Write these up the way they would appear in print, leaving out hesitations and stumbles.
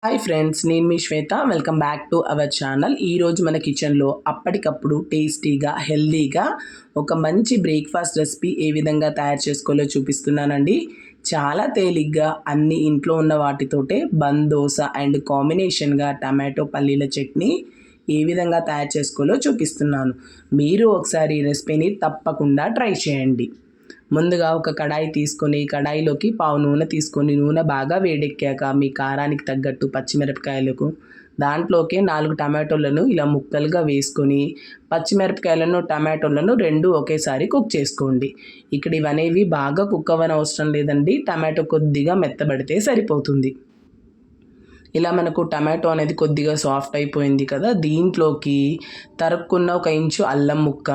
Hi friends, నేను మీ Shweta. Welcome back to our channel. ఈరోజు మన కిచెన్లో అప్పటికప్పుడు టేస్టీగా హెల్దీగా ఒక మంచి బ్రేక్ఫాస్ట్ రెసిపీ ఏ విధంగా తయారు చేసుకోవాలో చూపిస్తున్నానండి. చాలా తేలిగ్గా అన్ని ఇంట్లో ఉన్న వాటితోటే బన్ దోశ అండ్ కాంబినేషన్గా టమాటో పల్లీల చట్నీ ఏ విధంగా తయారు చేసుకోవాలో చూపిస్తున్నాను. మీరు ఒకసారి ఈ రెసిపీని తప్పకుండా ట్రై చేయండి. ముందుగా ఒక కడాయి తీసుకొని కడాయిలోకి పావు నూనె తీసుకొని నూనె బాగా వేడెక్కాక మీ కారానికి తగ్గట్టు పచ్చిమిరపకాయలకు దాంట్లోకి 4 టమాటోలను ఇలా ముక్కలుగా వేసుకొని పచ్చిమిరపకాయలను టమాటోలను రెండు ఒకేసారి కుక్ చేసుకోండి. ఇక్కడ ఇవనేవి బాగా కుక్ అవ్వని అవసరం లేదండి. టమాటో కొద్దిగా మెత్తబడితే సరిపోతుంది. ఇలా మనకు టమాటో అనేది కొద్దిగా సాఫ్ట్ అయిపోయింది కదా, దీంట్లోకి తరుక్కున్న 1 ఇంచు అల్లం ముక్క,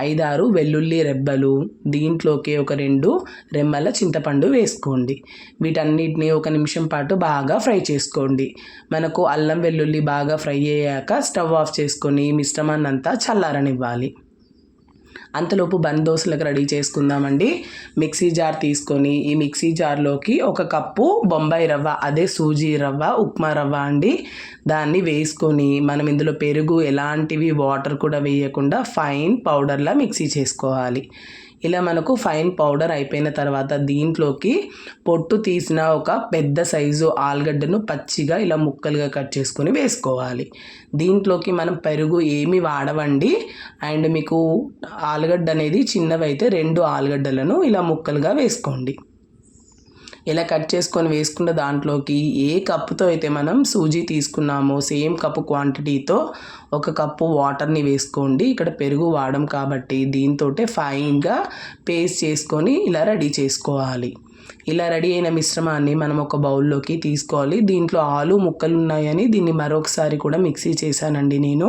5-6 వెల్లుల్లి రెబ్బలు, దీంట్లోకి ఒక 2 రెమ్మల చింతపండు వేసుకోండి. వీటన్నిటిని 1 నిమిషం పాటు బాగా ఫ్రై చేసుకోండి. మనకు అల్లం వెల్లుల్లి బాగా ఫ్రై అయ్యాక స్టవ్ ఆఫ్ చేసుకొని మిశ్రమాన్ని అంతా చల్లారనివ్వాలి. అంతలోపు బన్ దోశలకు రెడీ చేసుకుందామండి. మిక్సీ జార్ తీసుకొని ఈ మిక్సీ జార్లోకి 1 కప్పు బొంబాయి రవ్వ, అదే సూజీ రవ్వ, ఉప్మా రవ్వ అండి, దాన్ని వేసుకొని మనం ఇందులో పెరుగు ఎలాంటివి వాటర్ కూడా వేయకుండా ఫైన్ పౌడర్లా మిక్సీ చేసుకోవాలి. ఇలా మనకు ఫైన్ పౌడర్ అయిపోయిన తర్వాత దీంట్లోకి పొట్టు తీసిన ఒక పెద్ద సైజు ఆలుగడ్డను పచ్చిగా ఇలా ముక్కలుగా కట్ చేసుకొని వేసుకోవాలి. దీంట్లోకి మనం పెరుగు ఏమి వాడవండి. అండ్ మీకు ఆలుగడ్డ అనేది చిన్నవైతే 2 ఆలుగడ్డలను ఇలా ముక్కలుగా వేసుకోండి. ఇలా కట్ చేసుకొని వేసుకున్న దాంట్లోకి ఏ కప్పుతో అయితే మనం సూజీ తీసుకున్నామో సేమ్ కప్పు క్వాంటిటీతో 1 కప్పు వాటర్ని వేసుకోండి. ఇక్కడ పెరుగు వాడడం కాబట్టి దీంతో ఫైన్గా పేస్ట్ చేసుకొని ఇలా రెడీ చేసుకోవాలి. ఇలా రెడీ అయిన మిశ్రమాన్ని మనం ఒక బౌల్లోకి తీసుకోవాలి. దీంట్లో ఆలు ముక్కలు ఉన్నాయని దీన్ని మరొకసారి కూడా మిక్సీ చేశానండి నేను.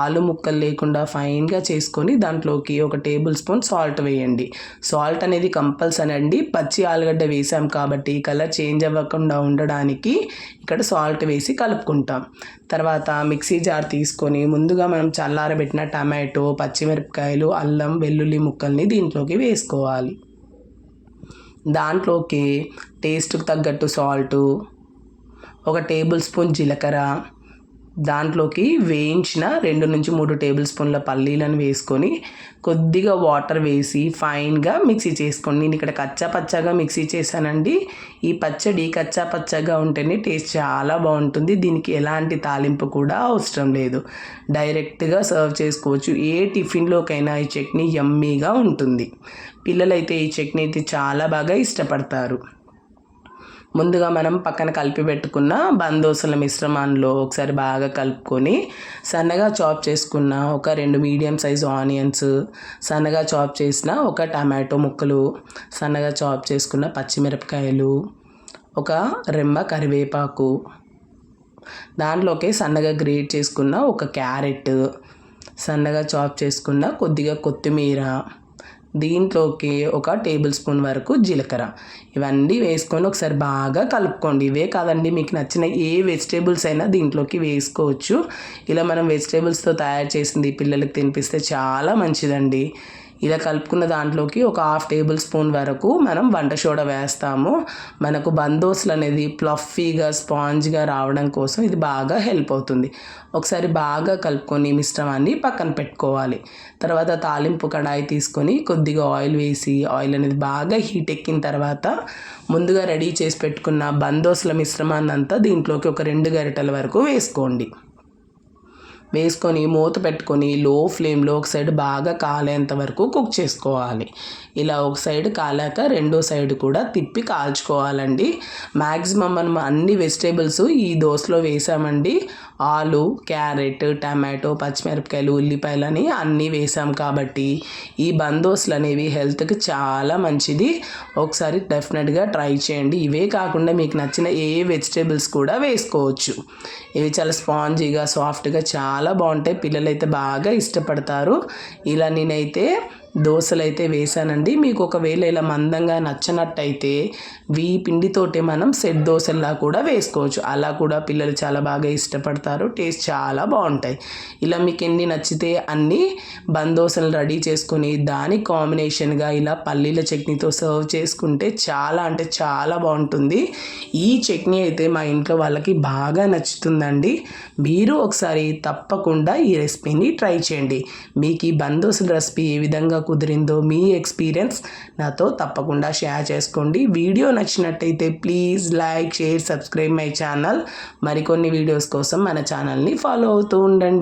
ఆలు ముక్కలు లేకుండా ఫైన్గా చేసుకొని దాంట్లోకి 1 టేబుల్ స్పూన్ సాల్ట్ వేయండి. సాల్ట్ అనేది కంపల్సరీ అండి. పచ్చి ఆలుగడ్డ వేసాం కాబట్టి కలర్ చేంజ్ అవ్వకుండా ఉండడానికి ఇక్కడ సాల్ట్ వేసి కలుపుకుంటాం. తర్వాత మిక్సీ జార్ తీసుకొని ముందుగా మనం చల్లారబెట్టిన టమాటో, పచ్చిమిరపకాయలు, అల్లం వెల్లుల్లి ముక్కల్ని దీంట్లోకి వేసుకోవాలి. దాంట్లోకి టేస్ట్కి తగ్గట్టు సాల్టు, 1 టేబుల్ స్పూన్ జీలకర్ర, దాంట్లోకి వేయించిన 2-3 టేబుల్ స్పూన్ల పల్లీలను వేసుకొని కొద్దిగా వాటర్ వేసి ఫైన్గా మిక్సీ చేసుకోండి. నేను ఇక్కడ కచ్చా పచ్చాగా మిక్సీ చేశానండి. ఈ పచ్చడి కచ్చా పచ్చాగా ఉంటేనే టేస్ట్ చాలా బాగుంటుంది. దీనికి ఎలాంటి తాలింపు కూడా అవసరం లేదు. డైరెక్ట్గా సర్వ్ చేసుకోవచ్చు. ఏ టిఫిన్లోకైనా ఈ చట్నీ యమ్మీగా ఉంటుంది. పిల్లలైతే ఈ చట్నీ అయితే చాలా బాగా ఇష్టపడతారు. ముందుగా మనం పక్కన కలిపి పెట్టుకున్న బన్ దోశల మిశ్రమాల్లో ఒకసారి బాగా కలుపుకొని సన్నగా చాప్ చేసుకున్న ఒక 2 మీడియం సైజు ఆనియన్స్, సన్నగా చాప్ చేసిన 1 టమాటో ముక్కలు, సన్నగా చాప్ చేసుకున్న పచ్చిమిరపకాయలు, 1 రెమ్మ కరివేపాకు, దాంట్లోకి సన్నగా గ్రేట్ చేసుకున్న 1 క్యారెట్, సన్నగా చాప్ చేసుకున్న కొద్దిగా కొత్తిమీర, దీంట్లోకి 1 టేబుల్ స్పూన్ వరకు జీలకర్ర, ఇవన్నీ వేసుకొని ఒకసారి బాగా కలుపుకోండి. ఇవే కాదండి, మీకు నచ్చిన ఏ వెజిటేబుల్స్ అయినా దీంట్లోకి వేసుకోవచ్చు. ఇలా మనం వెజిటేబుల్స్తో తయారు చేసింది పిల్లలకి తినిపిస్తే చాలా మంచిదండి. ఇలా కలుపుకున్న దాంట్లోకి 1/2 టేబుల్ స్పూన్ వరకు మనం వంట సోడా వేస్తాము. మనకు బన్ దోశలు అనేది ప్లఫీగా స్పాంజ్గా రావడం కోసం ఇది బాగా హెల్ప్ అవుతుంది. ఒకసారి బాగా కలుపుకొని మిశ్రమాన్ని పక్కన పెట్టుకోవాలి. తర్వాత తాలింపు కడాయి తీసుకొని కొద్దిగా ఆయిల్ వేసి ఆయిల్ అనేది బాగా హీట్ ఎక్కిన తర్వాత ముందుగా రెడీ చేసి పెట్టుకున్న బన్ దోశల మిశ్రమాన్ని అంతా దీంట్లోకి 2 గరిటెల వరకు వేసుకోండి. వేసుకొని మూత పెట్టుకొని లో ఫ్లేమ్లో ఒక సైడ్ బాగా కాలేంత వరకు కుక్ చేసుకోవాలి. ఇలా ఒక సైడ్ కాలాక రెండో సైడ్ కూడా తిప్పి కాల్చుకోవాలండి. మ్యాక్సిమం మనం అన్ని వెజిటేబుల్స్ ఈ దోశలో వేసామండి. ఆలు, క్యారెట్, టమాటో, పచ్చిమిరపకాయలు, ఉల్లిపాయలు అని అన్నీ వేసాం కాబట్టి ఈ బన్ దోశలు అనేవి హెల్త్కి చాలా మంచిది. ఒకసారి డెఫినెట్గా ట్రై చేయండి. ఇవే కాకుండా మీకు నచ్చిన ఏ వెజిటేబుల్స్ కూడా వేసుకోవచ్చు. ఇవి చాలా స్పాంజీగా సాఫ్ట్గా చాలా బాగుంటాయి. పిల్లలైతే బాగా ఇష్టపడతారు. ఇలా నేనైతే దోసలైతే వేసానండి. మీకు ఒకవేళ ఇలా మందంగా నచ్చనట్టయితే పిండితోటే మనం సెట్ దోసల్లా కూడా వేసుకోవచ్చు. అలా కూడా పిల్లలు చాలా బాగా ఇష్టపడతారు. టేస్ట్ చాలా బాగుంటాయి. ఇలా మీకు ఎన్ని నచ్చితే అన్ని బందోసలు రెడీ చేసుకొని దానికి కాంబినేషన్గా ఇలా పల్లీల చట్నీతో సర్వ్ చేసుకుంటే చాలా అంటే చాలా బాగుంటుంది. ఈ చట్నీ అయితే మా ఇంట్లో వాళ్ళకి బాగా నచ్చుతుందండి. మీరు ఒకసారి తప్పకుండా ఈ రెసిపీని ట్రై చేయండి. మీకు ఈ బందోసల రెసిపీ ఏ విధంగా కుదిరిందో మీ ఎక్స్పీరియన్స్ నాతో తప్పకుండా షేర్ చేసుకోండి. వీడియో నచ్చినట్టయితే please like, share, subscribe my channel. మరికొన్ని వీడియోస్ కోసం మన ఛానల్ని ఫాలో అవుతూ ఉండండి.